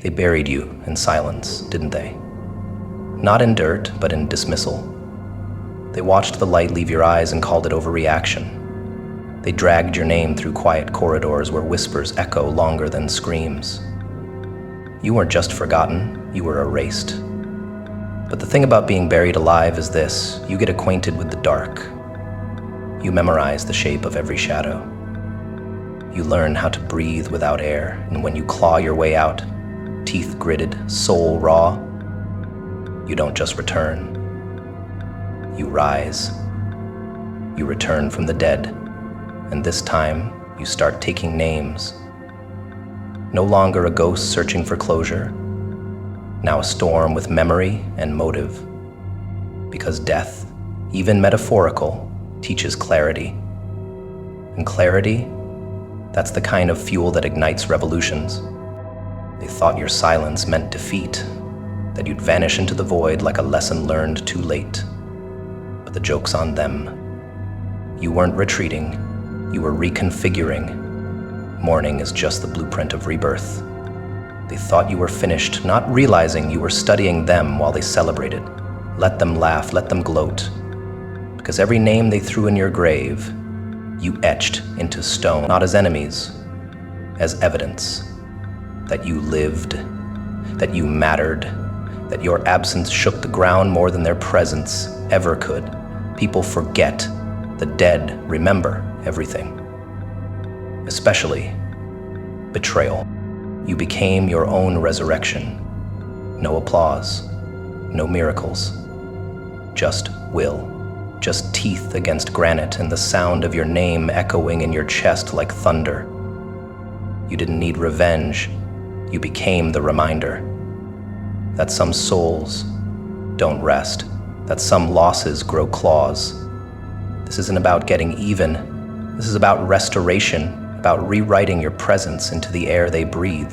They buried you in silence, didn't they? Not in dirt, but in dismissal. They watched the light leave your eyes and called it overreaction. They dragged your name through quiet corridors where whispers echo longer than screams. You weren't just forgotten, you were erased. But the thing about being buried alive is this: you get acquainted with the dark. You memorize the shape of every shadow. You learn how to breathe without air, and when you claw your way out, teeth gritted, soul raw, you don't just return. You rise. You return from the dead, and this time you start taking names. No longer a ghost searching for closure, now a storm with memory and motive. Because death, even metaphorical, teaches clarity. And clarity, that's the kind of fuel that ignites revolutions. They thought your silence meant defeat, that you'd vanish into the void like a lesson learned too late. But the joke's on them. You weren't retreating, you were reconfiguring. Mourning is just the blueprint of rebirth. They thought you were finished, not realizing you were studying them while they celebrated. Let them laugh, let them gloat. Because every name they threw in your grave, you etched into stone, not as enemies, as evidence that you lived, that you mattered, that your absence shook the ground more than their presence ever could. People forget. The dead remember everything. Especially betrayal. You became your own resurrection. No applause, no miracles, just will. Just teeth against granite and the sound of your name echoing in your chest like thunder. You didn't need revenge. You became the reminder that some souls don't rest, that some losses grow claws. This isn't about getting even. This is about restoration, about rewriting your presence into the air they breathe.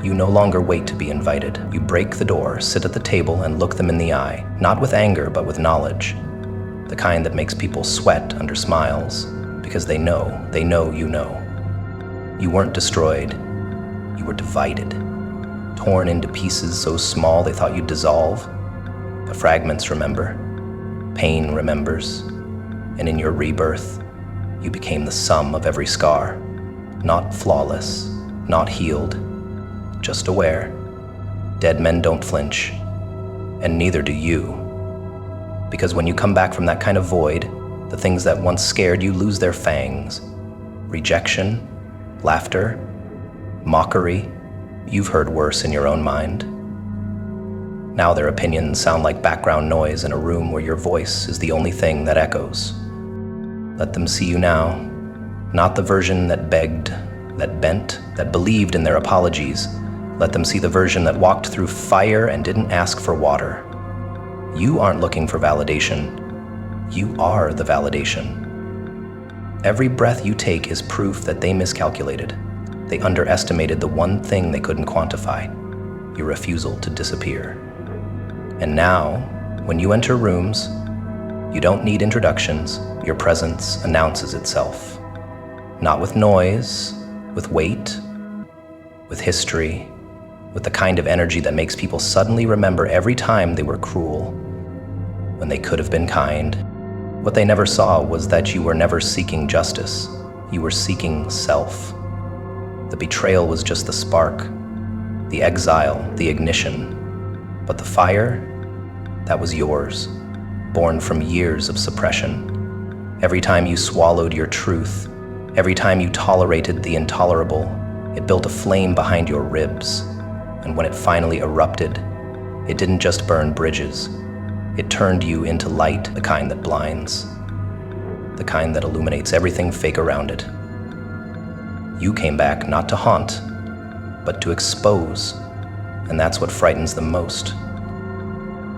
You no longer wait to be invited. You break the door, sit at the table, and look them in the eye, not with anger, but with knowledge. The kind that makes people sweat under smiles, because they know you know. You weren't destroyed, you were divided. Torn into pieces so small they thought you'd dissolve. The fragments remember, pain remembers, and in your rebirth, you became the sum of every scar. Not flawless, not healed, just aware. Dead men don't flinch, and neither do you. Because when you come back from that kind of void, the things that once scared you lose their fangs. Rejection, laughter, mockery. You've heard worse in your own mind. Now their opinions sound like background noise in a room where your voice is the only thing that echoes. Let them see you now, not the version that begged, that bent, that believed in their apologies. Let them see the version that walked through fire and didn't ask for water. You aren't looking for validation. You are the validation. Every breath you take is proof that they miscalculated. They underestimated the one thing they couldn't quantify: your refusal to disappear. And now, when you enter rooms, you don't need introductions. Your presence announces itself. Not with noise, with weight, with history, with the kind of energy that makes people suddenly remember every time they were cruel, when they could have been kind. What they never saw was that you were never seeking justice. You were seeking self. The betrayal was just the spark, the exile, the ignition. But the fire, that was yours, born from years of suppression. Every time you swallowed your truth, every time you tolerated the intolerable, it built a flame behind your ribs. And when it finally erupted, it didn't just burn bridges. It turned you into light, the kind that blinds, the kind that illuminates everything fake around it. You came back not to haunt, but to expose, and that's what frightens them most.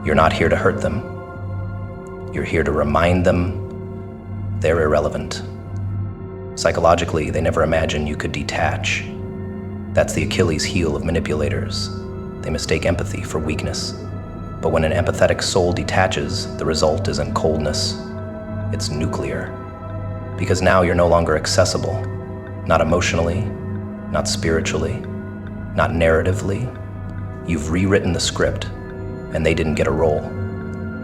You're not here to hurt them. You're here to remind them they're irrelevant. Psychologically, they never imagined you could detach. That's the Achilles heel of manipulators. They mistake empathy for weakness. But when an empathetic soul detaches, the result isn't coldness, it's nuclear. Because now you're no longer accessible, not emotionally, not spiritually, not narratively. You've rewritten the script, and they didn't get a role.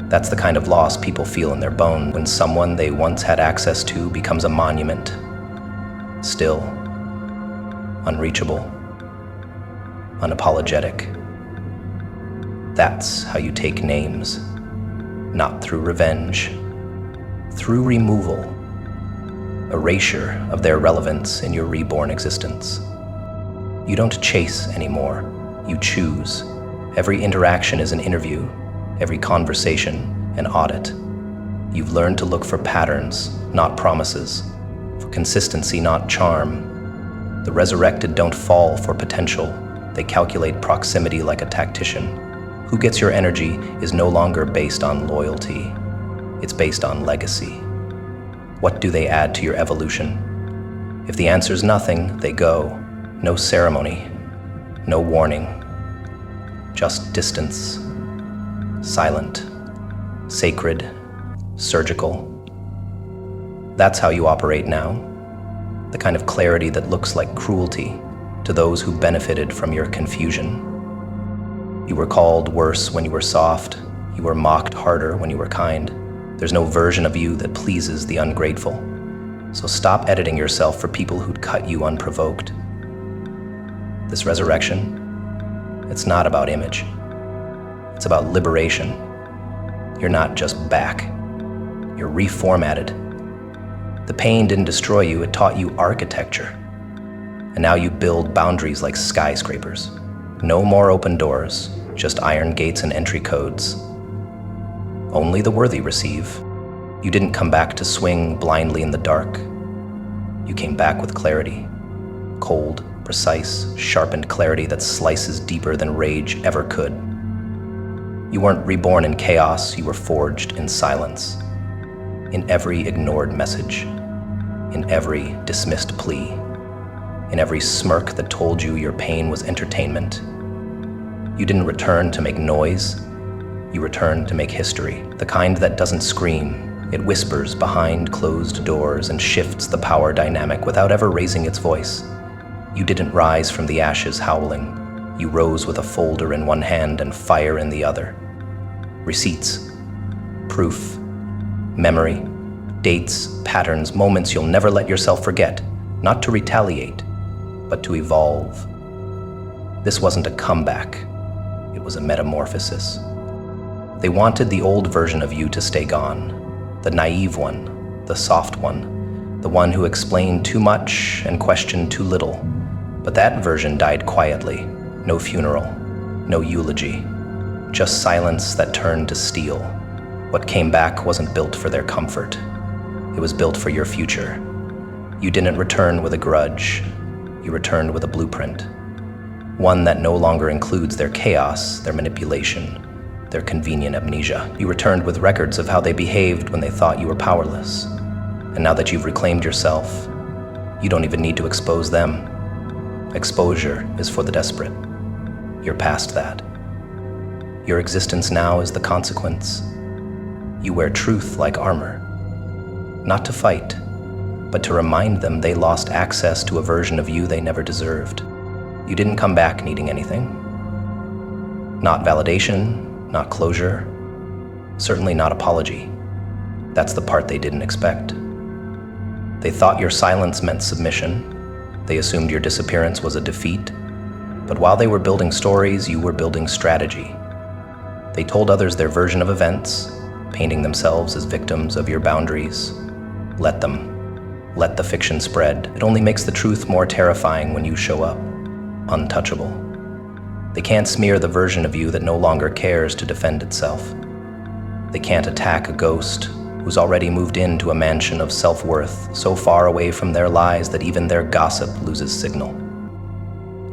That's the kind of loss people feel in their bones when someone they once had access to becomes a monument. Still, unreachable, unapologetic. That's how you take names, not through revenge, through removal, erasure of their relevance in your reborn existence. You don't chase anymore, you choose. Every interaction is an interview, every conversation an audit. You've learned to look for patterns, not promises, for consistency, not charm. The resurrected don't fall for potential, they calculate proximity like a tactician. Who gets your energy is no longer based on loyalty, it's based on legacy. What do they add to your evolution? If the answer's nothing, they go. No ceremony, no warning, just distance, silent, sacred, surgical. That's how you operate now, the kind of clarity that looks like cruelty to those who benefited from your confusion. You were called worse when you were soft, you were mocked harder when you were kind. There's no version of you that pleases the ungrateful. So stop editing yourself for people who'd cut you unprovoked. This resurrection, it's not about image. It's about liberation. You're not just back. You're reformatted. The pain didn't destroy you, it taught you architecture. And now you build boundaries like skyscrapers. No more open doors, just iron gates and entry codes. Only the worthy receive. You didn't come back to swing blindly in the dark. You came back with clarity. Cold, precise, sharpened clarity that slices deeper than rage ever could. You weren't reborn in chaos, you were forged in silence. In every ignored message, in every dismissed plea, in every smirk that told you your pain was entertainment. You didn't return to make noise, you returned to make history, the kind that doesn't scream. It whispers behind closed doors and shifts the power dynamic without ever raising its voice. You didn't rise from the ashes howling. You rose with a folder in one hand and fire in the other. Receipts, proof, memory, dates, patterns, moments you'll never let yourself forget, not to retaliate, but to evolve. This wasn't a comeback, it was a metamorphosis. They wanted the old version of you to stay gone, the naive one, the soft one, the one who explained too much and questioned too little. But that version died quietly, no funeral, no eulogy, just silence that turned to steel. What came back wasn't built for their comfort, it was built for your future. You didn't return with a grudge, you returned with a blueprint. One that no longer includes their chaos, their manipulation, their convenient amnesia. You returned with records of how they behaved when they thought you were powerless. And now that you've reclaimed yourself, you don't even need to expose them. Exposure is for the desperate. You're past that. Your existence now is the consequence. You wear truth like armor. Not to fight, but to remind them they lost access to a version of you they never deserved. You didn't come back needing anything. Not validation, not closure, certainly not apology. That's the part they didn't expect. They thought your silence meant submission. They assumed your disappearance was a defeat. But while they were building stories, you were building strategy. They told others their version of events, painting themselves as victims of your boundaries. Let them. Let the fiction spread. It only makes the truth more terrifying when you show up, untouchable. They can't smear the version of you that no longer cares to defend itself. They can't attack a ghost who's already moved into a mansion of self-worth so far away from their lies that even their gossip loses signal.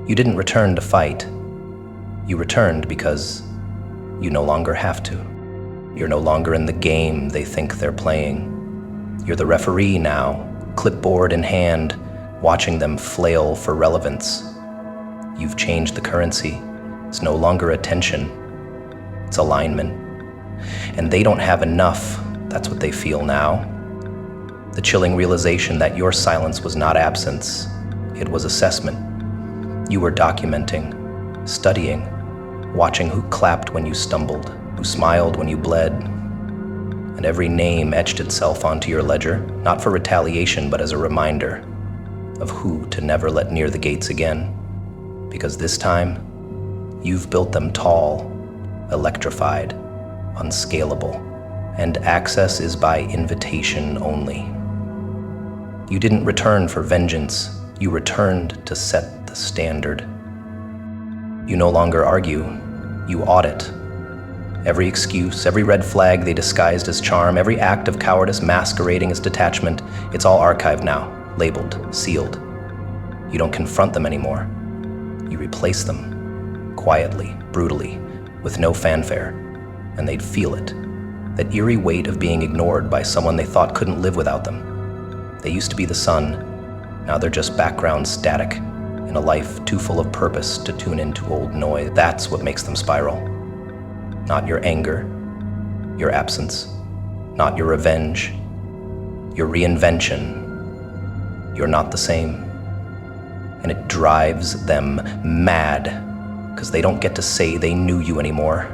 You didn't return to fight. You returned because you no longer have to. You're no longer in the game they think they're playing. You're the referee now, clipboard in hand, watching them flail for relevance. You've changed the currency. It's no longer attention, it's alignment. And they don't have enough, that's what they feel now. The chilling realization that your silence was not absence, it was assessment. You were documenting, studying, watching who clapped when you stumbled, who smiled when you bled, and every name etched itself onto your ledger, not for retaliation, but as a reminder of who to never let near the gates again. Because this time, you've built them tall, electrified, unscalable, and access is by invitation only. You didn't return for vengeance, you returned to set the standard. You no longer argue, you audit. Every excuse, every red flag they disguised as charm, every act of cowardice masquerading as detachment, it's all archived now, labeled, sealed. You don't confront them anymore. You replace them, quietly, brutally, with no fanfare, and they'd feel it, that eerie weight of being ignored by someone they thought couldn't live without them. They used to be the sun, now they're just background static in a life too full of purpose to tune into old noise. That's what makes them spiral. Not your anger, your absence, not your revenge, your reinvention. You're not the same. And it drives them mad, because they don't get to say they knew you anymore.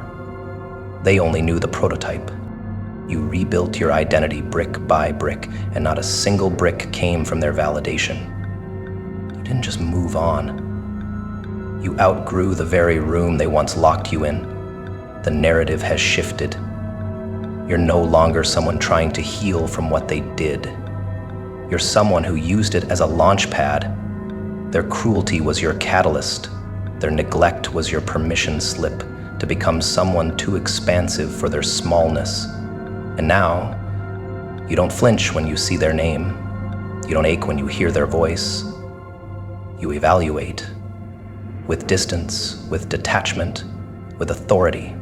They only knew the prototype. You rebuilt your identity brick by brick, and not a single brick came from their validation. You didn't just move on. You outgrew the very room they once locked you in. The narrative has shifted. You're no longer someone trying to heal from what they did. You're someone who used it as a launch pad. Their cruelty was your catalyst. Their neglect was your permission slip to become someone too expansive for their smallness. And now, you don't flinch when you see their name. You don't ache when you hear their voice. You evaluate. With distance, with detachment, with authority.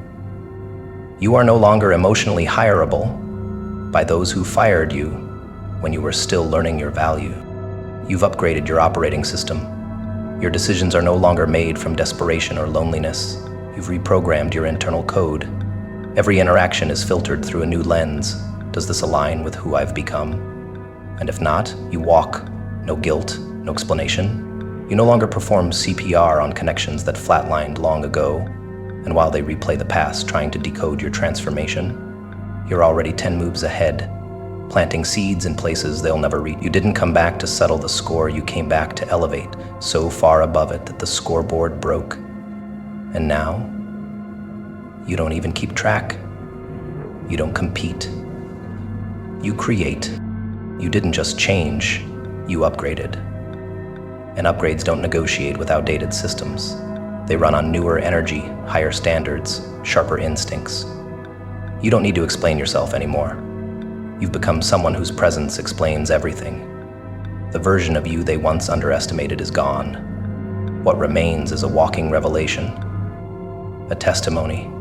You are no longer emotionally hireable by those who fired you when you were still learning your value. You've upgraded your operating system. Your decisions are no longer made from desperation or loneliness. You've reprogrammed your internal code. Every interaction is filtered through a new lens. Does this align with who I've become? And if not, you walk. No guilt, no explanation. You no longer perform CPR on connections that flatlined long ago. And while they replay the past, trying to decode your transformation, you're already 10 moves ahead, planting seeds in places they'll never reach. You didn't come back to settle the score, you came back to elevate, so far above it that the scoreboard broke. And now, you don't even keep track. You don't compete. You create. You didn't just change, you upgraded. And upgrades don't negotiate with outdated systems. They run on newer energy, higher standards, sharper instincts. You don't need to explain yourself anymore. You've become someone whose presence explains everything. The version of you they once underestimated is gone. What remains is a walking revelation, a testimony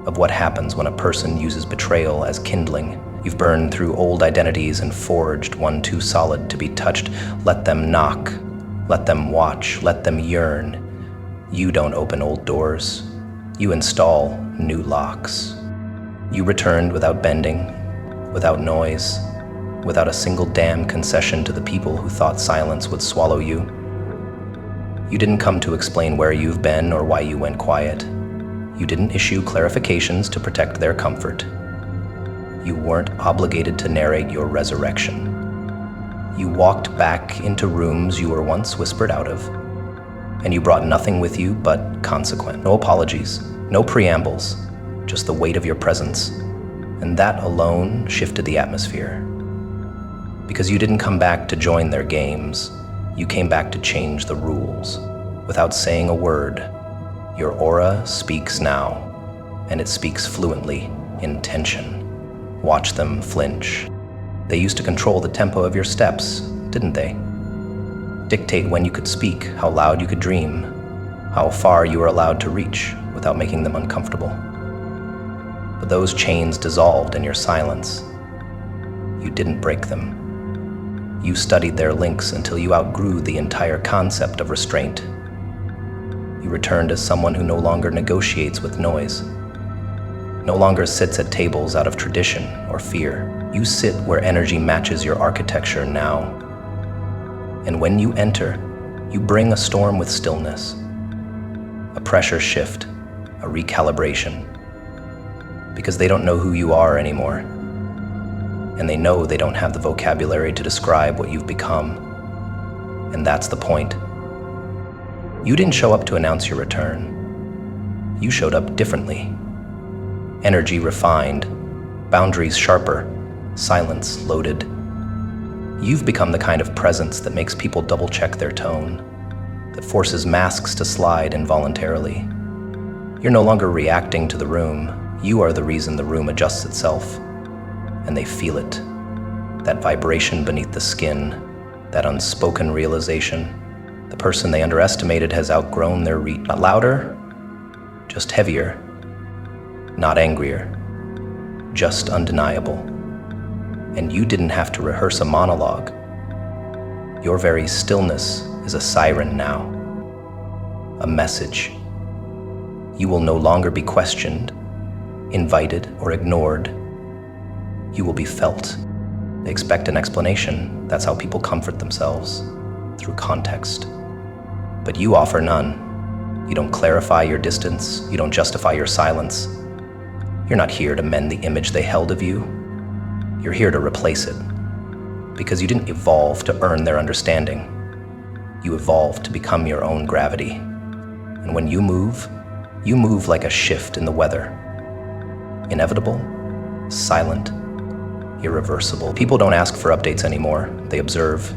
of what happens when a person uses betrayal as kindling. You've burned through old identities and forged one too solid to be touched. Let them knock, let them watch, let them yearn. You don't open old doors. You install new locks. You returned without bending, without noise, without a single damn concession to the people who thought silence would swallow you. You didn't come to explain where you've been or why you went quiet. You didn't issue clarifications to protect their comfort. You weren't obligated to narrate your resurrection. You walked back into rooms you were once whispered out of, and you brought nothing with you but consequence. No apologies, no preambles, just the weight of your presence. And that alone shifted the atmosphere. Because you didn't come back to join their games, you came back to change the rules. Without saying a word, your aura speaks now, and it speaks fluently, in tension. Watch them flinch. They used to control the tempo of your steps, didn't they? Dictate when you could speak, how loud you could dream, how far you were allowed to reach without making them uncomfortable. But those chains dissolved in your silence. You didn't break them. You studied their links until you outgrew the entire concept of restraint. You returned as someone who no longer negotiates with noise, no longer sits at tables out of tradition or fear. You sit where energy matches your architecture now. And when you enter, You bring a storm with stillness, a pressure shift, a recalibration, because they don't know who you are anymore, and they know they don't have the vocabulary to describe what you've become, and that's the point. You didn't show up to announce your return. You showed up differently. Energy refined, boundaries sharper, silence loaded. You've become the kind of presence that makes people double-check their tone, that forces masks to slide involuntarily. You're no longer reacting to the room. You are the reason the room adjusts itself, and they feel it. That vibration beneath the skin, that unspoken realization. The person they underestimated has outgrown their reach. Not louder, just heavier. Not angrier, just undeniable. And you didn't have to rehearse a monologue. Your very stillness is a siren now, a message. You will no longer be questioned, invited, or ignored. You will be felt. They expect an explanation. That's how people comfort themselves, through context. But you offer none. You don't clarify your distance. You don't justify your silence. You're not here to mend the image they held of you. You're here to replace it. Because you didn't evolve to earn their understanding. You evolved to become your own gravity. And when you move like a shift in the weather. Inevitable, silent, irreversible. People don't ask for updates anymore. They observe.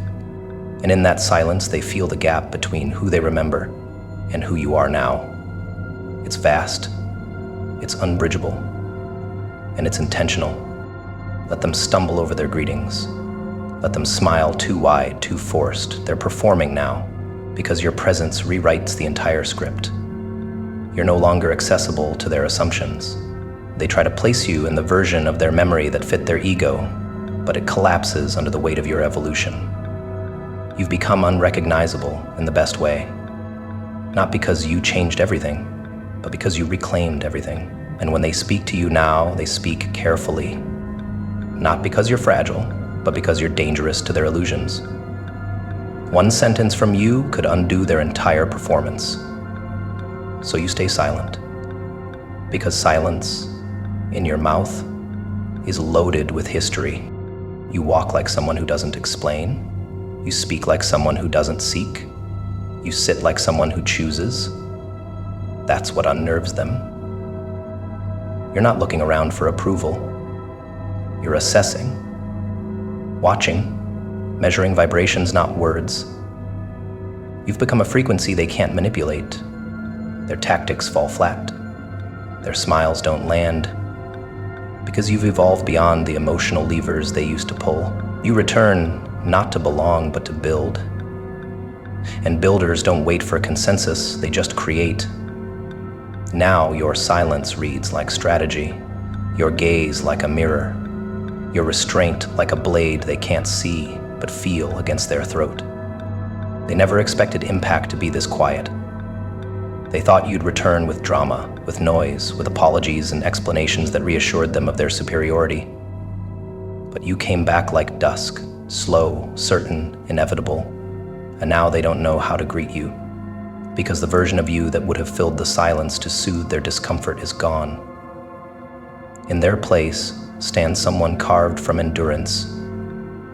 And in that silence, they feel the gap between who they remember and who you are now. It's vast, it's unbridgeable, and it's intentional. Let them stumble over their greetings. Let them smile too wide, too forced. They're performing now, because your presence rewrites the entire script. You're no longer accessible to their assumptions. They try to place you in the version of their memory that fit their ego, but it collapses under the weight of your evolution. You've become unrecognizable in the best way. Not because you changed everything, but because you reclaimed everything. And when they speak to you now, they speak carefully. Not because you're fragile, but because you're dangerous to their illusions. One sentence from you could undo their entire performance. So you stay silent. Because silence, in your mouth, is loaded with history. You walk like someone who doesn't explain. You speak like someone who doesn't seek. You sit like someone who chooses. That's what unnerves them. You're not looking around for approval. You're assessing, watching, measuring vibrations, not words. You've become a frequency they can't manipulate. Their tactics fall flat. Their smiles don't land. Because you've evolved beyond the emotional levers they used to pull. You return not to belong, but to build. And builders don't wait for a consensus, they just create. Now your silence reads like strategy, your gaze like a mirror, your restraint like a blade they can't see but feel against their throat. They never expected impact to be this quiet. They thought you'd return with drama, with noise, with apologies and explanations that reassured them of their superiority. But you came back like dusk, slow, certain, inevitable, and now they don't know how to greet you, because the version of you that would have filled the silence to soothe their discomfort is gone. In their place stands someone carved from endurance,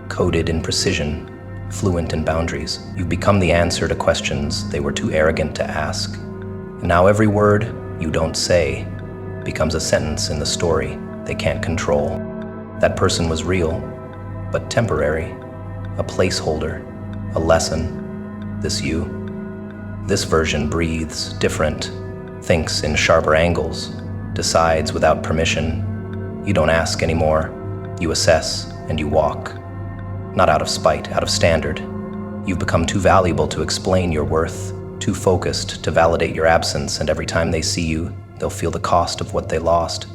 coded in precision, fluent in boundaries. You've become the answer to questions they were too arrogant to ask. And now every word you don't say becomes a sentence in the story they can't control. That person was real, but temporary, a placeholder, a lesson. This you. This version breathes different, thinks in sharper angles, decides without permission. You don't ask anymore. You assess and you walk. Not out of spite, out of standard. You've become too valuable to explain your worth, too focused to validate your absence, and every time they see you, they'll feel the cost of what they lost.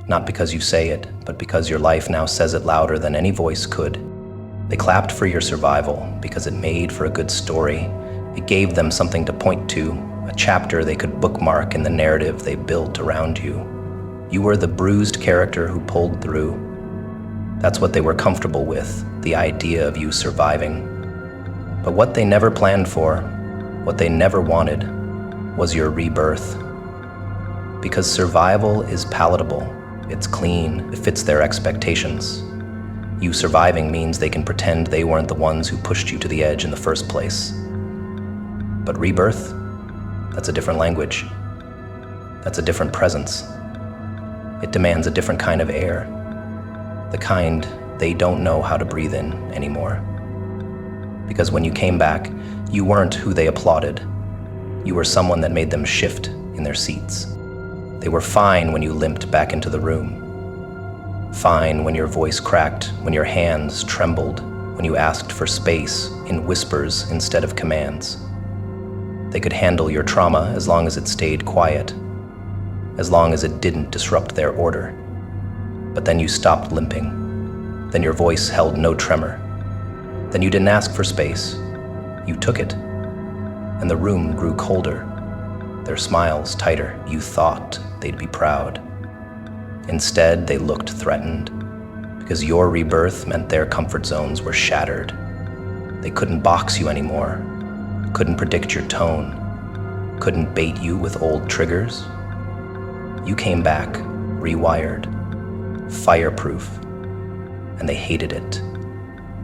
Not because you say it, but because your life now says it louder than any voice could. They clapped for your survival because it made for a good story. It gave them something to point to, a chapter they could bookmark in the narrative they built around you. You were the bruised character who pulled through. That's what they were comfortable with, the idea of you surviving. But what they never planned for, what they never wanted, was your rebirth. Because survival is palatable, it's clean, it fits their expectations. You surviving means they can pretend they weren't the ones who pushed you to the edge in the first place. But rebirth, that's a different language. That's a different presence. It demands a different kind of air, the kind they don't know how to breathe in anymore. Because when you came back, you weren't who they applauded. You were someone that made them shift in their seats. They were fine when you limped back into the room. Fine when your voice cracked, when your hands trembled, when you asked for space in whispers instead of commands. They could handle your trauma as long as it stayed quiet, as long as it didn't disrupt their order. But then you stopped limping. Then your voice held no tremor. Then you didn't ask for space. You took it. And the room grew colder, their smiles tighter. You thought they'd be proud. Instead, they looked threatened, because your rebirth meant their comfort zones were shattered. They couldn't box you anymore, couldn't predict your tone, couldn't bait you with old triggers. You came back, rewired, fireproof, and they hated it,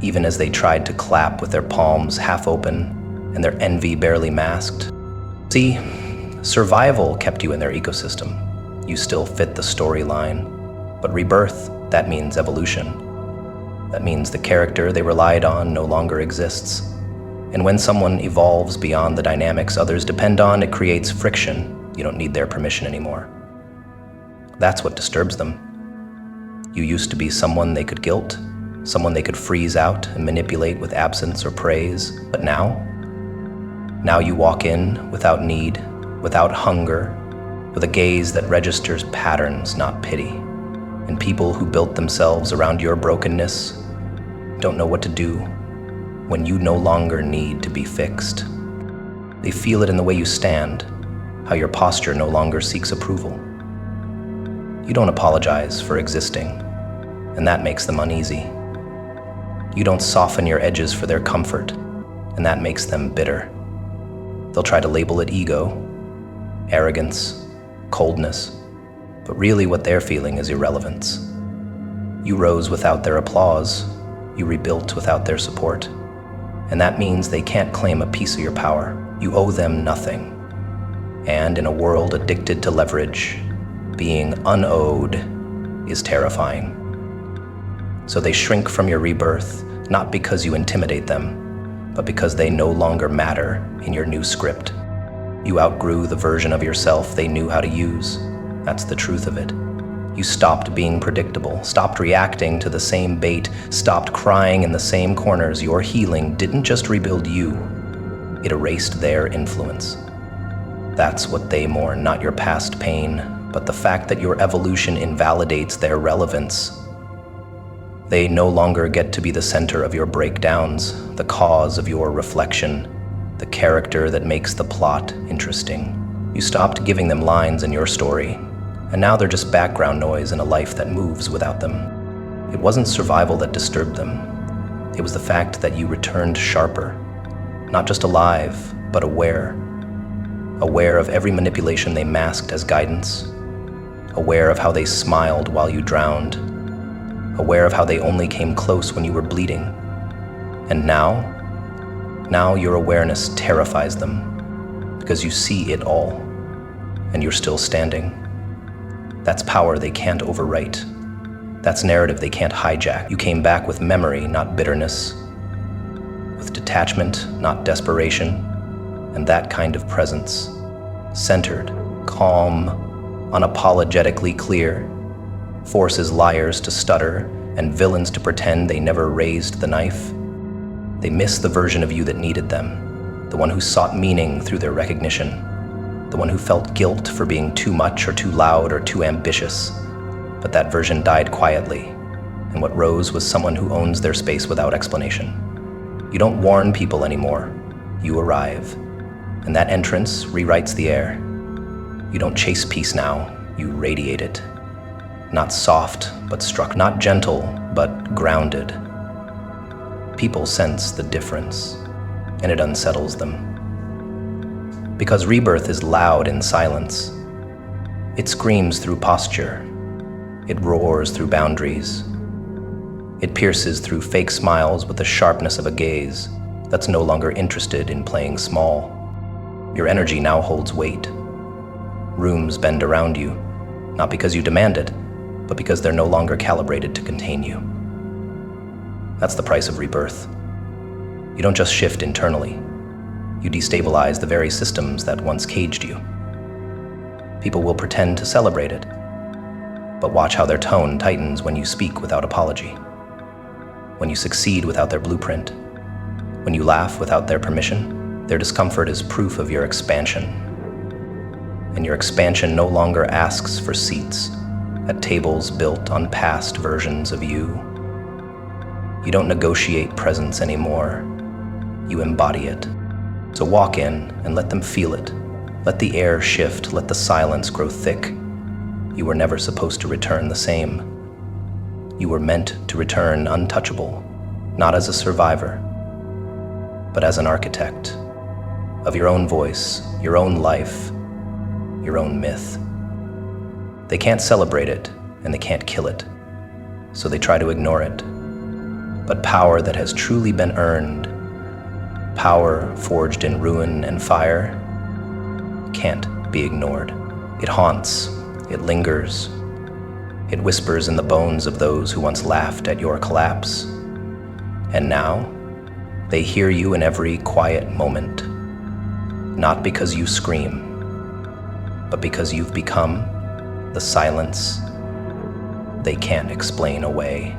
even as they tried to clap with their palms half open and their envy barely masked. See, survival kept you in their ecosystem. You still fit the storyline, but rebirth, that means evolution. That means the character they relied on no longer exists. And when someone evolves beyond the dynamics others depend on, it creates friction. You don't need their permission anymore. That's what disturbs them. You used to be someone they could guilt, someone they could freeze out and manipulate with absence or praise. But now you walk in without need, without hunger, with a gaze that registers patterns, not pity. And people who built themselves around your brokenness don't know what to do when you no longer need to be fixed. They feel it in the way you stand, how your posture no longer seeks approval. You don't apologize for existing, and that makes them uneasy. You don't soften your edges for their comfort, and that makes them bitter. They'll try to label it ego, arrogance, coldness, but really what they're feeling is irrelevance. You rose without their applause, you rebuilt without their support, and that means they can't claim a piece of your power. You owe them nothing. And in a world addicted to leverage, being unowed is terrifying. So they shrink from your rebirth, not because you intimidate them, but because they no longer matter in your new script. You outgrew the version of yourself they knew how to use. That's the truth of it. You stopped being predictable, stopped reacting to the same bait, stopped crying in the same corners. Your healing didn't just rebuild you, it erased their influence. That's what they mourn, not your past pain, but the fact that your evolution invalidates their relevance. They no longer get to be the center of your breakdowns, the cause of your reflection, the character that makes the plot interesting. You stopped giving them lines in your story, and now they're just background noise in a life that moves without them. It wasn't survival that disturbed them. It was the fact that you returned sharper, not just alive, but aware. Aware of every manipulation they masked as guidance. Aware of how they smiled while you drowned. Aware of how they only came close when you were bleeding. And now your awareness terrifies them, because you see it all, and you're still standing. That's power they can't overwrite. That's narrative they can't hijack. You came back with memory, not bitterness, with detachment, not desperation, and that kind of presence, centered, calm, unapologetically clear, forces liars to stutter and villains to pretend they never raised the knife. They miss the version of you that needed them, the one who sought meaning through their recognition, the one who felt guilt for being too much or too loud or too ambitious. But that version died quietly, and what rose was someone who owns their space without explanation. You don't warn people anymore, you arrive, and that entrance rewrites the air. You don't chase peace now, you radiate it. Not soft, but struck, not gentle, but grounded. People sense the difference. and it unsettles them. Because rebirth is loud in silence. It screams through posture. It roars through boundaries. It pierces through fake smiles with the sharpness of a gaze that's no longer interested in playing small. Your energy now holds weight. Rooms bend around you, not because you demand it, but because they're no longer calibrated to contain you. That's the price of rebirth. You don't just shift internally. You destabilize the very systems that once caged you. People will pretend to celebrate it, but watch how their tone tightens when you speak without apology. When you succeed without their blueprint. When you laugh without their permission, their discomfort is proof of your expansion. And your expansion no longer asks for seats at tables built on past versions of you. You don't negotiate presence anymore. You embody it. So walk in and let them feel it. Let the air shift, let the silence grow thick. You were never supposed to return the same. You were meant to return untouchable, not as a survivor, but as an architect of your own voice, your own life, your own myth. They can't celebrate it and they can't kill it, so they try to ignore it. But power that has truly been earned, power forged in ruin and fire, can't be ignored. It haunts, it lingers, it whispers in the bones of those who once laughed at your collapse. And now, they hear you in every quiet moment, not because you scream, but because you've become the silence they can't explain away.